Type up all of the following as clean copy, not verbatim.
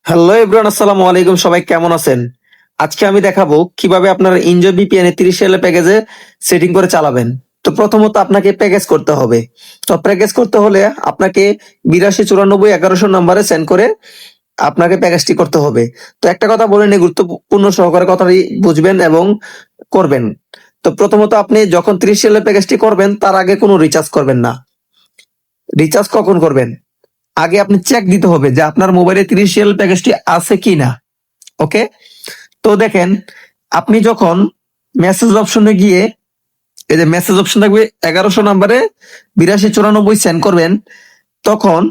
Hello everyone, আসসালামু আলাইকুম। সবাই কেমন আছেন? আজকে আমি দেখাবো কিভাবে আপনারা এনজয় ভিপিএন এ 30 এর প্যাকেজে সেটিং করে চালাবেন। তো প্রথমত আপনাকে প্যাকেজ করতে হবে। তো প্যাকেজ করতে হলে আপনাকে 8294 1100 নম্বরে সেন্ড করে আপনাকে প্যাকেজটি করতে হবে। তো একটা কথা বলে নিই, গুরুত্বপূর্ণ সহকারে কথাটি বুঝবেন এবং করবেন। তো প্রথমত আপনি যখন 30 এর প্যাকেজটি করবেন তার আগে কোনো রিচার্জ করবেন না। রিচার্জ কখন করবেন? আগে আপনি চেক দিতে হবে যে আপনার মোবাইলে 30 এর প্যাকেজটি আছে কিনা। ওকে, তো দেখেন, আপনি যখন মেসেজ অপশনে গিয়ে এই যে মেসেজ অপশন থাকবে 1100 নাম্বারে 8294 সেন্ড করবেন, তখন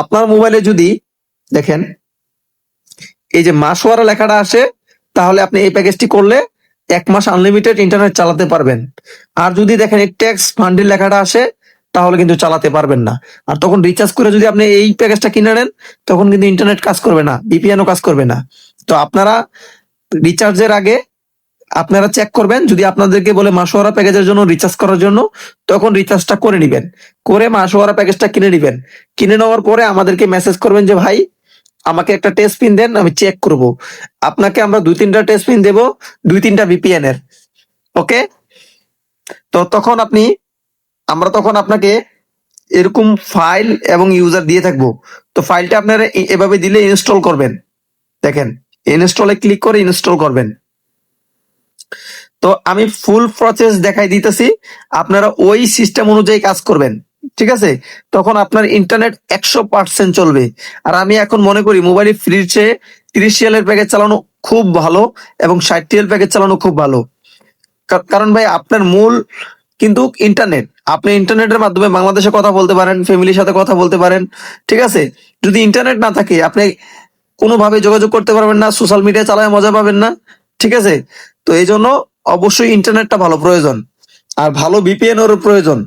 আপনার মোবাইলে যদি দেখেন এই যে মাসওয়ারা লেখাটা আসে, তাহলে আপনি এই প্যাকেজটি করলে 1 মাস আনলিমিটেড ইন্টারনেট চালাতে পারবেন। আর যদি দেখেন এই ট্যাক্স ফান্ডিল লেখাটা আসে, তাহলে কিন্তু চালাতে পারবেন না। আর তখন রিচার্জ করে যদি আপনি এই প্যাকেজটা কিনে নেন, তখন কিন্তু ইন্টারনেট কাজ করবে না, ভিপিএনও কাজ করবে না। তো আপনারা রিচার্জের আগে আপনারা চেক করবেন, যদি আপনাদেরকে বলে মাসোয়ারা প্যাকেজের জন্য রিচার্জ করার জন্য, তখন রিচার্জটা করে নিবেন, করে মাসোয়ারা প্যাকেজটা কিনে নিবেন। কিনে নেওয়ার পরে আমাদেরকে মেসেজ করবেন যে ভাই আমাকে একটা টেস্ট পিন দেন, আমি চেক করব। আপনাকে আমরা 2-3টা টেস্ট পিন দেব, 2-3টা ভিপিএন এর। ওকে, তো তখন আপনাকে এরকম ফাইল এবং ইউজার দিয়ে থাকবো। তো ফাইলটা আপনারা এভাবে দিলে ইনস্টল করবেন। দেখেন, ইনস্টলে ক্লিক করে ইনস্টল করবেন। তো আমি ফুল প্রসেস দেখাই দিতেছি, আপনারা ওই সিস্টেম অনুযায়ী কাজ করবেন। ঠিক আছে, তখন আপনার ইন্টারনেট 100% চলবে। আর আমি এখন মনে করি মোবাইলে ফ্রির চেয়ে 30 রিয়ালের প্যাকেজ চালানো খুব ভালো এবং 60 রিয়াল প্যাকেজ চালানো খুব ভালো। কারণ ভাই আপনার মূল কিন্তু ইন্টারনেট, আপনি ইন্টারনেটের মাধ্যমে বাংলাদেশে কথা বলতে পারেন, ফ্যামিলির সাথে কথা বলতে পারেন। ঠিক আছে, যদি ইন্টারনেট না থাকে আপনি কোনোভাবে যোগাযোগ করতে পারবেন না, সোশ্যাল মিডিয়া চালায় মজা পাবেন না। ঠিক আছে, তো এই জন্য অবশ্যই ইন্টারনেটটা ভালো প্রয়োজন, আর ভালো ভিপিএন এর প্রয়োজন।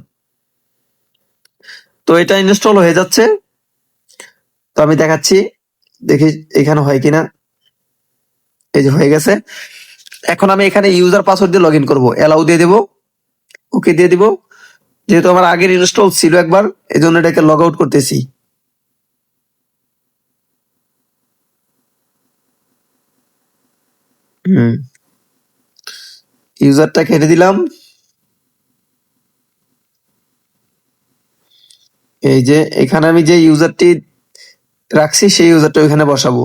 তো এটা ইনস্টল হয়ে যাচ্ছে, তো আমি দেখাচ্ছি, দেখি এখানে হয় কিনা। এই যে হয়ে গেছে। এখন আমি এখানে ইউজার পাসওয়ার্ড দিয়ে লগ ইন করবো, অ্যালাউ দিয়ে দেবো, ওকে দিয়ে দিব। যেহেতু আমার আগের ইনস্টল ছিল একবার, এই জন্য এটাকে লগ আউট করতেছি। হুম, ইউজারটা কেটে দিলাম। এই যে এখানে আমি যে ইউজারটি রাখছি সেই ইউজারটা ওইখানে বসাবো।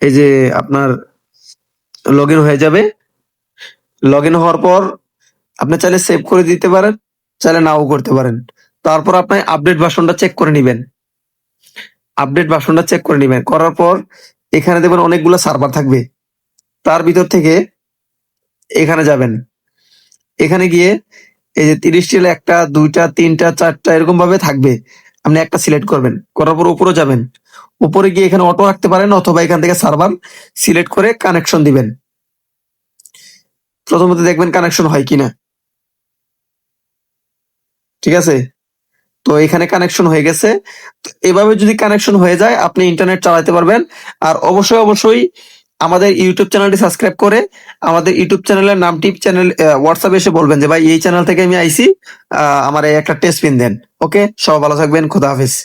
এই যে আপনার লগ ইন হয়ে যাবে। লগ ইন হওয়ার পর আপনি চাইলে সেভ করে দিতে পারেন, চাইলে নাও করতে পারেন। তারপর আপনি আপডেট ভার্সনটা চেক করে নিবেন। করার পর এখানে দেখবেন অনেকগুলো সার্ভার থাকবে, তার ভিতর থেকে এখানে যাবেন। এখানে গিয়ে এই যে 30 টিল 1টা 2টা 3টা 4টা এরকম ভাবে থাকবে, আপনি একটা সিলেক্ট করবেন, করার পর উপরে যাবেন। উপরে গিয়ে এখানে অটো রাখতে পারেন, অথবা এখান থেকে সার্ভার সিলেক্ট করে কানেকশন দিবেন। প্রথমত দেখবেন কানেকশন হয় কিনা। ঠিক আছে, তো এখানে কানেকশন হয়ে গেছে। তো এভাবে যদি কানেকশন হয়ে যায় আপনি ইন্টারনেট চালাতে পারবেন। আর অবশ্যই অবশ্যই আমাদের ইউটিউব চ্যানেলটি সাবস্ক্রাইব করে আমাদের ইউটিউব চ্যানেলের নামটি হোয়াটসঅ্যাপে এসে বলবেন যে ভাই এই চ্যানেল থেকে আমি আইছি, আমার এই একটা টেস্ট পিন দেন। ওকে, সবাই ভালো থাকবেন, খোদা হাফেজ।